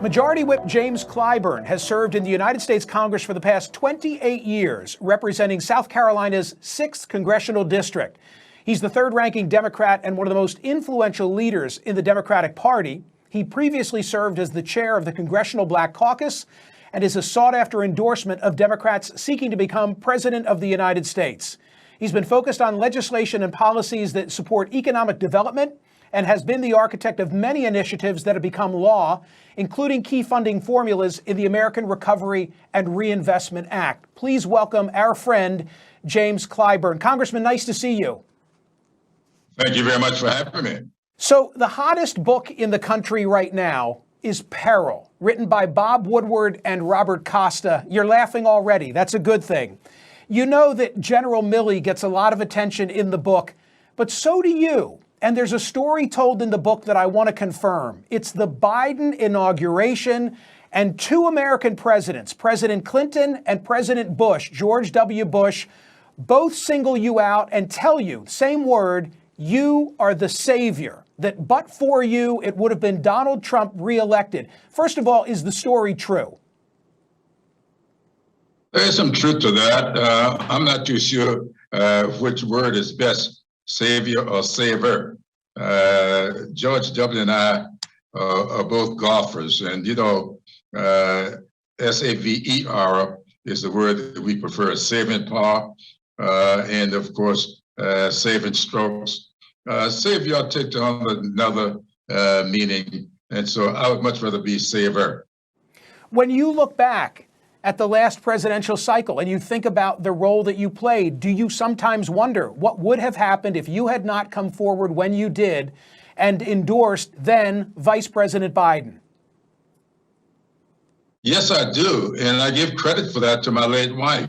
Majority Whip James Clyburn has served in the United States Congress for the past 28 years, representing South Carolina's 6th congressional district. He's the third-ranking Democrat and one of the most influential leaders in the Democratic Party. He previously served as the chair of the Congressional Black Caucus and is a sought-after endorsement of Democrats seeking to become President of the United States. He's been focused on legislation and policies that support economic development and has been the architect of many initiatives that have become law, including key funding formulas in the American Recovery and Reinvestment Act. Please welcome our friend, James Clyburn. Congressman, nice to see you. Thank you very much for having me. So the hottest book in the country right now is Peril, written by Bob Woodward and Robert Costa. You're laughing already. That's a good thing. You know that General Milley gets a lot of attention in the book, but so do you. And there's a story told in the book that I want to confirm. It's the Biden inauguration and two American presidents, President Clinton and President Bush, George W. Bush, both single you out and tell you, same word, you are the savior, that but for you, it would have been Donald Trump reelected. First of all, is the story true? There's some truth to that. I'm not too sure which word is best, savior or saver. George W. and I are both golfers, and you know, S-A-V-E-R is the word that we prefer, saving par, and of course, saving strokes. Savior takes on another meaning, and so I would much rather be saver. When you look back at the last presidential cycle and you think about the role that you played, do you sometimes wonder what would have happened if you had not come forward when you did and endorsed then Vice President Biden? Yes, I do, and I give credit for that to my late wife.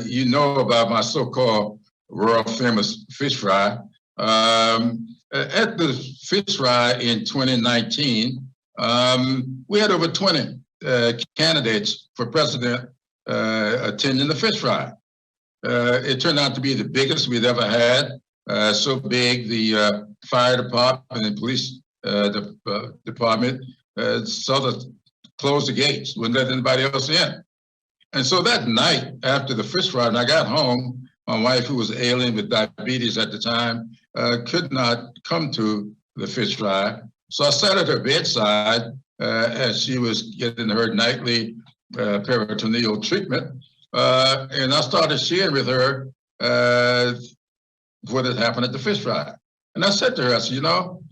You know about my so-called world famous fish fry. At the fish fry in 2019, we had over 20 candidates for president attending the fish fry. It turned out to be the biggest we'd ever had. So big, the fire department and police department sort of closed the gates, wouldn't let anybody else in. And so that night after the fish fry, and I got home, my wife, who was ailing with diabetes at the time, could not come to the fish fry. So I sat at her bedside as she was getting her nightly peritoneal treatment. And I started sharing with her what had happened at the fish fry. And I said to her, I said, you know,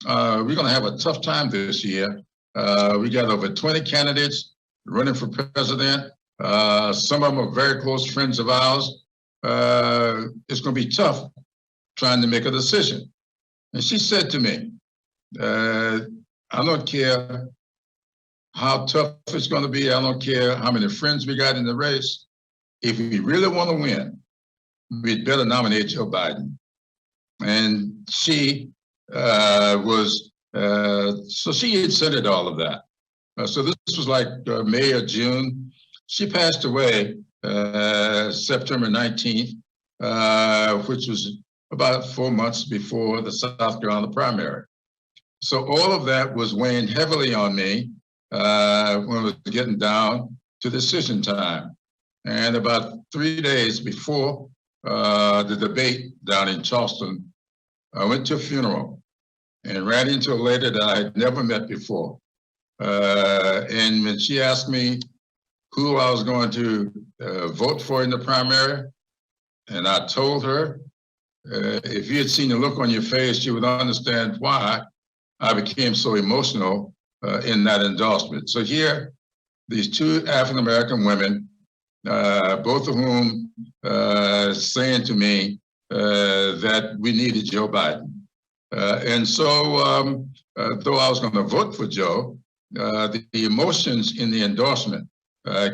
we're going to have a tough time this year. We got over 20 candidates running for president. Some of them are very close friends of ours. It's going to be tough trying to make a decision. And she said to me, I don't care how tough it's going to be. I don't care how many friends we got in the race. If we really want to win, we'd better nominate Joe Biden. And she so she considered all of that. So this was like May or June. She passed away September 19th, which was about 4 months before the South Carolina primary. So all of that was weighing heavily on me when it was getting down to decision time. And about 3 days before the debate down in Charleston, I went to a funeral and ran into a lady that I had never met before. And when she asked me who I was going to vote for in the primary, and I told her, if you had seen the look on your face, you would understand why I became so emotional in that endorsement. So here, these two African-American women, both of whom saying to me that we needed Joe Biden. And so, though I was going to vote for Joe, the emotions in the endorsement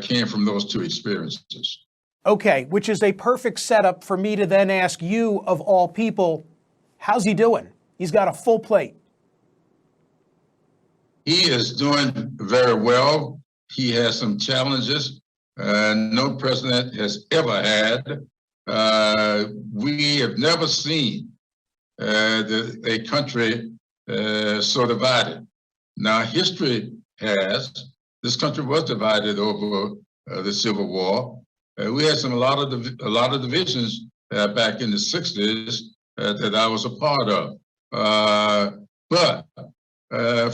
came from those two experiences. Okay, which is a perfect setup for me to then ask you, of all people, how's he doing? He's got a full plate. He is doing very well. He has some challenges no president has ever had. We have never seen a country so divided. Now, history has, this country was divided over the Civil War. We had a lot of divisions back in the 60s that I was a part of. But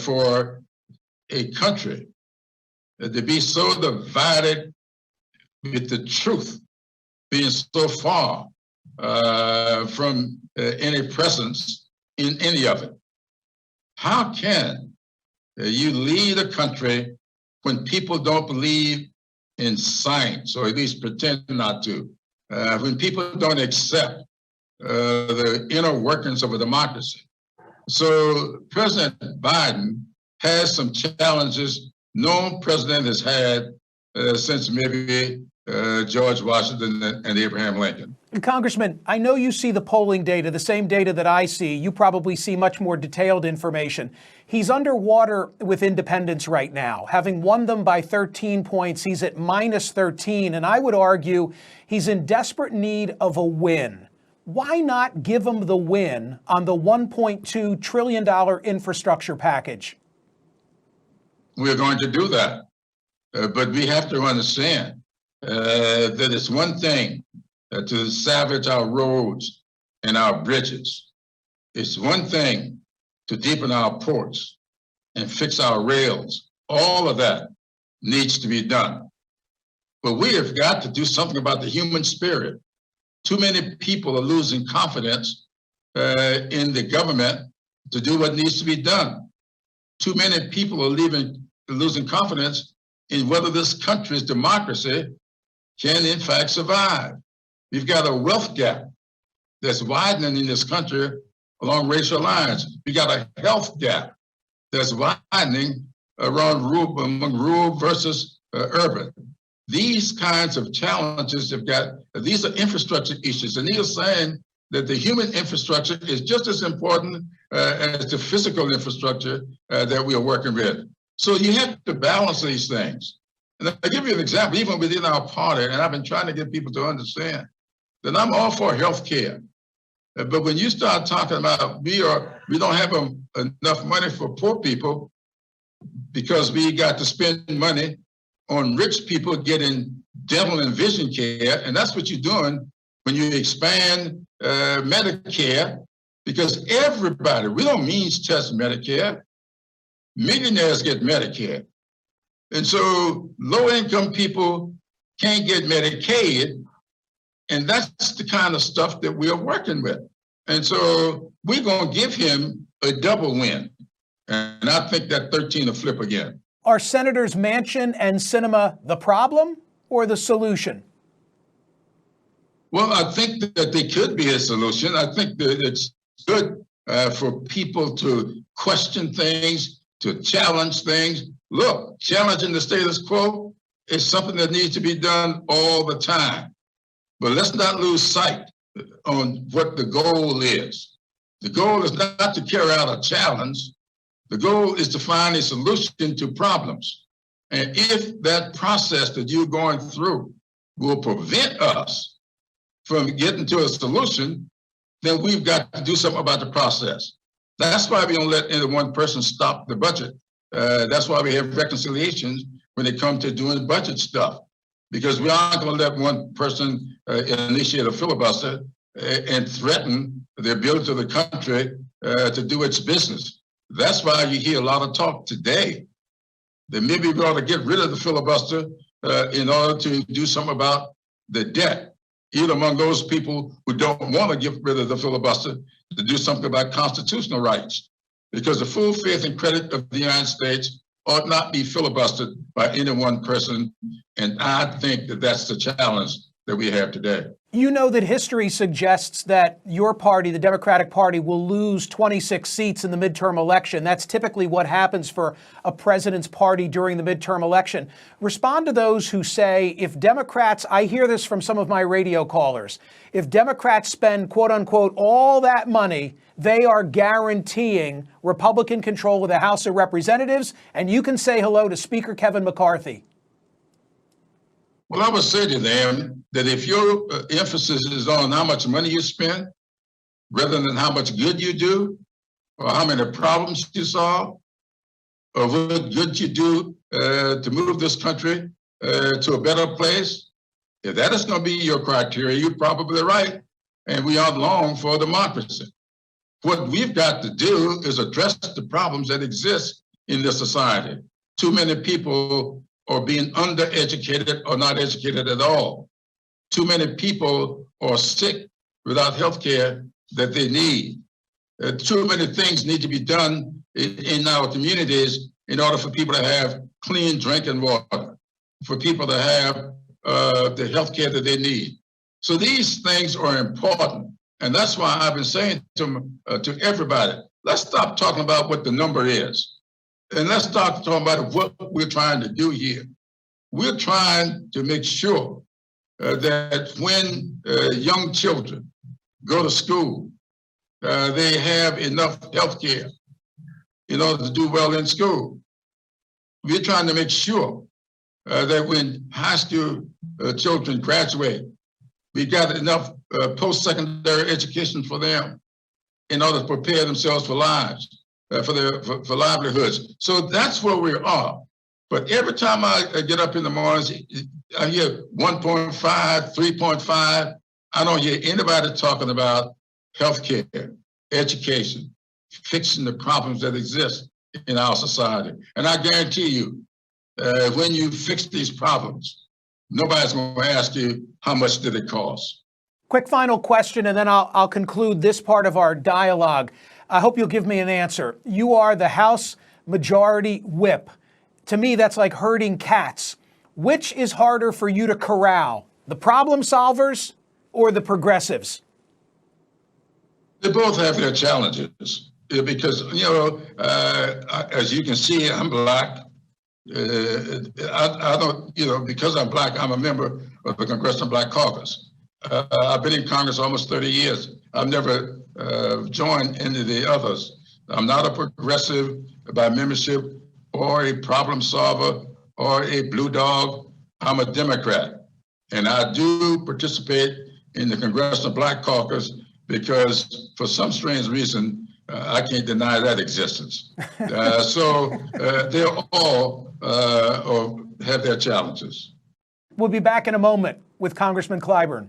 for a country to be so divided with the truth being so far from any presence in any of it, how can you lead a country when people don't believe in science, or at least pretend not to, when people don't accept the inner workings of a democracy? So President Biden has some challenges no president has had since maybe George Washington and Abraham Lincoln. Congressman, I know you see the polling data, the same data that I see. You probably see much more detailed information. He's underwater with independents right now. Having won them by 13 points, he's at minus 13, and I would argue he's in desperate need of a win. Why not give him the win on the $1.2 trillion infrastructure package? We're going to do that, but we have to understand that it's one thing to salvage our roads and our bridges. It's one thing to deepen our ports and fix our rails. All of that needs to be done. But we have got to do something about the human spirit. Too many people are losing confidence in the government to do what needs to be done. Too many people are losing confidence in whether this country's democracy can in fact survive. We've got a wealth gap that's widening in this country along racial lines. We got a health gap that's widening around among rural versus urban. These kinds of challenges these are infrastructure issues, and he is saying that the human infrastructure is just as important as the physical infrastructure that we are working with. So you have to balance these things. And I'll give you an example, even within our party, and I've been trying to get people to understand that I'm all for health care. But when you start talking about we don't have enough money for poor people because we got to spend money on rich people getting dental and vision care, and that's what you're doing when you expand Medicare, because everybody, we don't means test Medicare. Millionaires get Medicare. And so low-income people can't get Medicaid, and that's the kind of stuff that we are working with. And so we're going to give him a double win. And I think that 13 will flip again. Are Senators Manchin and Sinema the problem or the solution? Well, I think that they could be a solution. I think that it's good for people to question things, to challenge things. Look, challenging the status quo is something that needs to be done all the time. But let's not lose sight on what the goal is. The goal is not to carry out a challenge. The goal is to find a solution to problems. And if that process that you're going through will prevent us from getting to a solution, then we've got to do something about the process. That's why we don't let any one person stop the budget. That's why we have reconciliations when it comes to doing budget stuff, because we aren't going to let one person initiate a filibuster and threaten the ability of the country to do its business. That's why you hear a lot of talk today that maybe we ought to get rid of the filibuster in order to do something about the debt, even among those people who don't want to get rid of the filibuster, to do something about constitutional rights, because the full faith and credit of the United States ought not be filibustered by any one person. And I think that that's the challenge that we have today. You know that history suggests that your party, the Democratic Party, will lose 26 seats in the midterm election. That's typically what happens for a president's party during the midterm election. Respond to those who say if Democrats, I hear this from some of my radio callers, if Democrats spend, quote unquote, all that money, they are guaranteeing Republican control of the House of Representatives. And you can say hello to Speaker Kevin McCarthy. Well, I would say to them that if your emphasis is on how much money you spend, rather than how much good you do, or how many problems you solve, of what good you do to move this country to a better place, if that is going to be your criteria, you're probably right. And we are long for democracy. What we've got to do is address the problems that exist in this society. Too many people are being undereducated or not educated at all. Too many people are sick without health care that they need. Too many things need to be done in our communities in order for people to have clean drinking water, for people to have the health care that they need. So these things are important. And that's why I've been saying to everybody, let's stop talking about what the number is. And let's start talking about what we're trying to do here. We're trying to make sure that when young children go to school, they have enough health care in order to do well in school. We're trying to make sure that when high school children graduate, we got enough post-secondary education for them in order to prepare themselves for lives, for livelihoods. So that's where we are. But every time I get up in the mornings, I hear 1.5, 3.5. I don't hear anybody talking about healthcare, education, fixing the problems that exist in our society. And I guarantee you, when you fix these problems, nobody's going to ask you how much did it cost. Quick final question, and then I'll conclude this part of our dialogue. I hope you'll give me an answer. You are the House Majority Whip. To me, that's like herding cats. Which is harder for you to corral, the problem solvers or the progressives? They both have their challenges because, as you can see, I'm Black. I don't, because I'm Black, I'm a member of the Congressional Black Caucus. I've been in Congress almost 30 years. I've never joined any of the others. I'm not a progressive by membership or a problem solver or a blue dog. I'm a Democrat. And I do participate in the Congressional Black Caucus because for some strange reason, I can't deny that existence. So they all have their challenges. We'll be back in a moment with Congressman Clyburn.